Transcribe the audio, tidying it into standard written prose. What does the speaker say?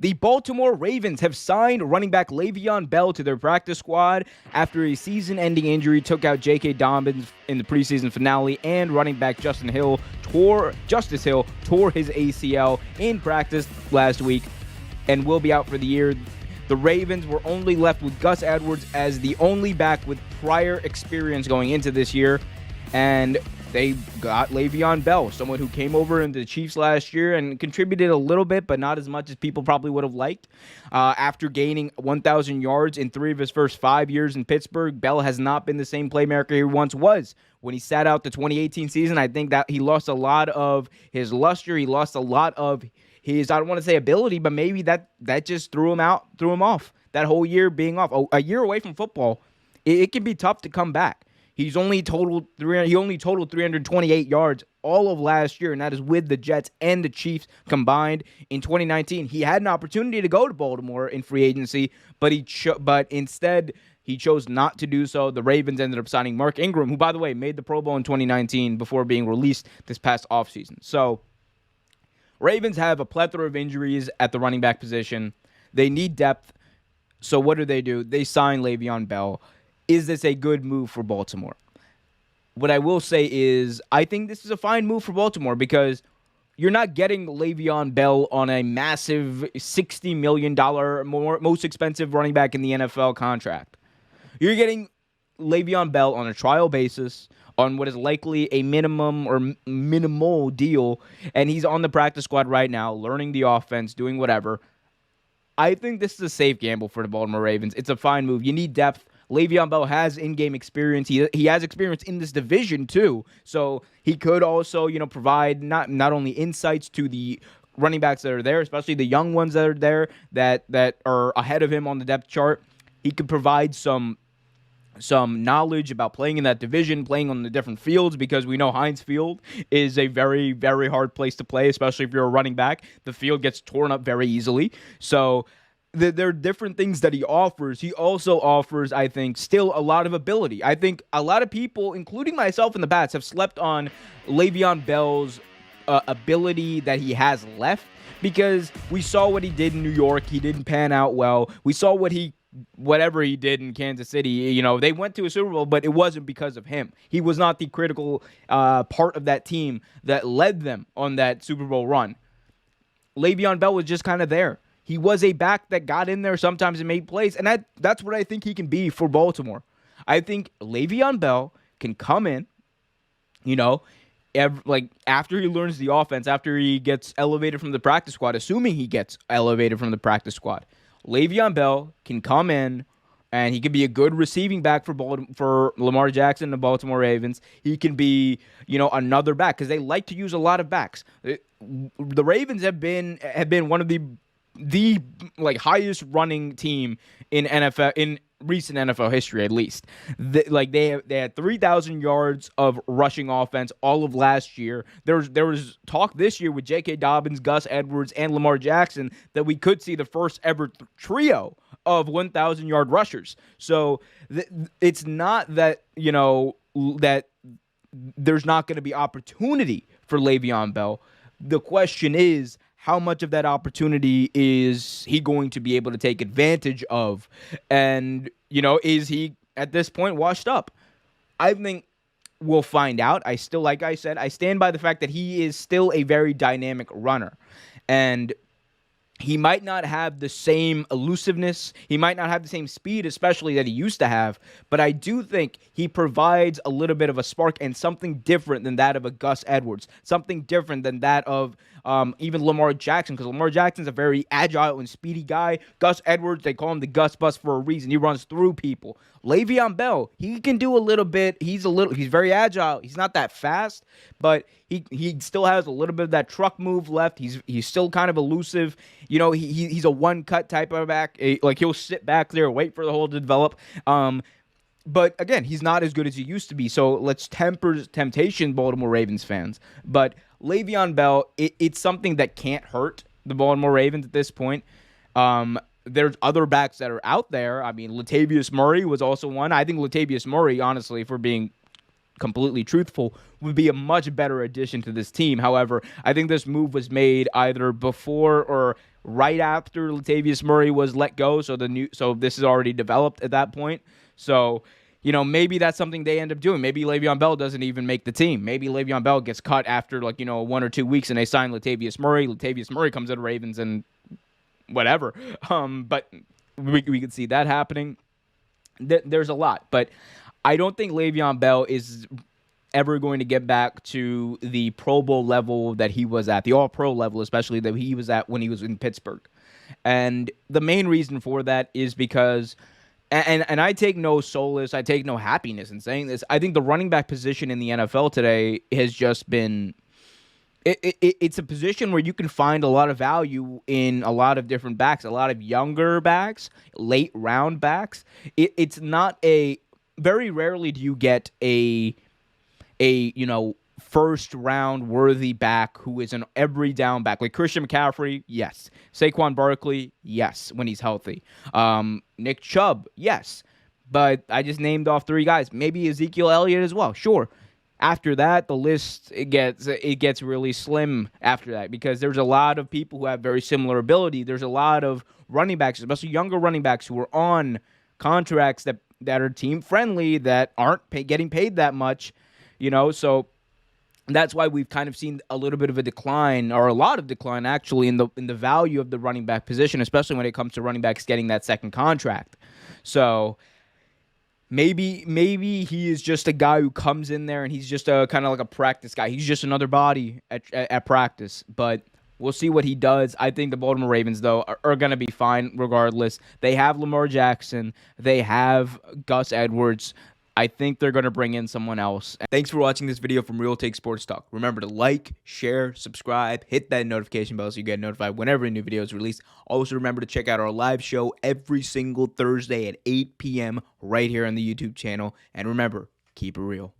The Baltimore Ravens have signed running back Le'Veon Bell to their practice squad after a season-ending injury took out J.K. Dobbins in the preseason finale, and running back Justice Hill tore his ACL in practice last week and will be out for the year. The Ravens were only left with Gus Edwards as the only back with prior experience going into this year, and they got Le'Veon Bell, someone who came over into the Chiefs last year and contributed a little bit, but not as much as people probably would have liked. After gaining 1,000 yards in 3 of his first 5 years in Pittsburgh, Bell has not been the same playmaker he once was. When he sat out the 2018 season, I think that he lost a lot of his luster. He lost a lot of his, I don't want to say ability, but maybe that just threw him off. That whole year being off, a year away from football, it can be tough to come back. He only totaled 328 yards all of last year, and that is with the Jets and the Chiefs combined. In 2019, he had an opportunity to go to Baltimore in free agency, but instead he chose not to do so. The Ravens ended up signing Mark Ingram, who, by the way, made the Pro Bowl in 2019 before being released this past offseason. So Ravens have a plethora of injuries at the running back position. They need depth. So what do? They sign Le'Veon Bell. Is this a good move for Baltimore? What I will say is I think this is a fine move for Baltimore because you're not getting Le'Veon Bell on a massive $60 million most expensive running back in the NFL contract. You're getting Le'Veon Bell on a trial basis on what is likely a minimum or minimal deal, and he's on the practice squad right now, learning the offense, doing whatever. I think this is a safe gamble for the Baltimore Ravens. It's a fine move. You need depth. Le'Veon Bell has in-game experience. He has experience in this division too, so he could also, provide not only insights to the running backs that are there, especially the young ones that are there that are ahead of him on the depth chart. He could provide some knowledge about playing in that division, playing on the different fields, because we know Heinz Field is a very, very hard place to play, especially if you're a running back. The field gets torn up very easily. So there are different things that he offers. He also offers, I think, still a lot of ability. I think a lot of people, including myself in the past, have slept on Le'Veon Bell's ability that he has left, because we saw what he did in New York. He didn't pan out well. We saw whatever he did in Kansas City. They went to a Super Bowl, but it wasn't because of him. He was not the critical part of that team that led them on that Super Bowl run. Le'Veon Bell was just kind of there. He was a back that got in there sometimes and made plays, and that's what I think he can be for Baltimore. I think Le'Veon Bell can come in, after he learns the offense, after he gets elevated from the practice squad, assuming he gets elevated from the practice squad. Le'Veon Bell can come in, and he can be a good receiving back for Lamar Jackson and the Baltimore Ravens. He can be, another back, because they like to use a lot of backs. The Ravens have been one of the highest running team in recent NFL history, at least. They had 3,000 yards of rushing offense all of last year. There was talk this year with J.K. Dobbins, Gus Edwards, and Lamar Jackson that we could see the first ever trio of 1,000-yard rushers. So it's not that that there's not going to be opportunity for Le'Veon Bell. The question is, how much of that opportunity is he going to be able to take advantage of? And, is he, at this point, washed up? I think we'll find out. Like I said, I stand by the fact that he is still a very dynamic runner. And he might not have the same elusiveness. He might not have the same speed, especially that he used to have. But I do think he provides a little bit of a spark and something different than that of a Gus Edwards. Something different than that of even Lamar Jackson, because Lamar Jackson's a very agile and speedy guy. Gus Edwards, they call him the Gus Bus for a reason. He runs through people. Le'Veon Bell, he can do a little bit. He's very agile. He's not that fast, but he still has a little bit of that truck move left. He's still kind of elusive. He's a one-cut type of back. He'll sit back there, wait for the hole to develop. But again, he's not as good as he used to be. So let's temper temptation, Baltimore Ravens fans. But Le'Veon Bell, it's something that can't hurt the Baltimore Ravens at this point. There's other backs that are out there. I mean, Latavius Murray was also one. I think Latavius Murray, honestly, if we're being completely truthful, would be a much better addition to this team. However, I think this move was made either before or right after Latavius Murray was let go. So this is already developed at that point. So, maybe that's something they end up doing. Maybe Le'Veon Bell doesn't even make the team. Maybe Le'Veon Bell gets cut after 1 or 2 weeks and they sign Latavius Murray. Latavius Murray comes to the Ravens and whatever. But we could see that happening. There's a lot, but I don't think Le'Veon Bell is ever going to get back to the Pro Bowl level that he was at, the All-Pro level especially, that he was at when he was in Pittsburgh. And the main reason for that is because, and I take no solace, I take no happiness in saying this, I think the running back position in the NFL today has just been, it's a position where you can find a lot of value in a lot of different backs, a lot of younger backs, late round backs. It's not very rarely do you get a first round worthy back who is an every down back. Like Christian McCaffrey, yes. Saquon Barkley, yes, when he's healthy. Nick Chubb, yes. But I just named off 3 guys. Maybe Ezekiel Elliott as well, sure. After that, the list it gets really slim after that, because there's a lot of people who have very similar ability. There's a lot of running backs, especially younger running backs, who are on contracts that are team friendly, that aren't getting paid that much, so that's why we've kind of seen a little bit of a decline, or a lot of decline actually, in the value of the running back position, especially when it comes to running backs getting that second contract. So maybe he is just a guy who comes in there and he's just a kind of like a practice guy. He's just another body at practice, but we'll see what he does. I think the Baltimore Ravens, though, are going to be fine regardless. They have Lamar Jackson. They have Gus Edwards. I think they're going to bring in someone else. Thanks for watching this video from Real Take Sports Talk. Remember to like, share, subscribe, hit that notification bell so you get notified whenever a new video is released. Also, remember to check out our live show every single Thursday at 8 p.m. right here on the YouTube channel. And remember, keep it real.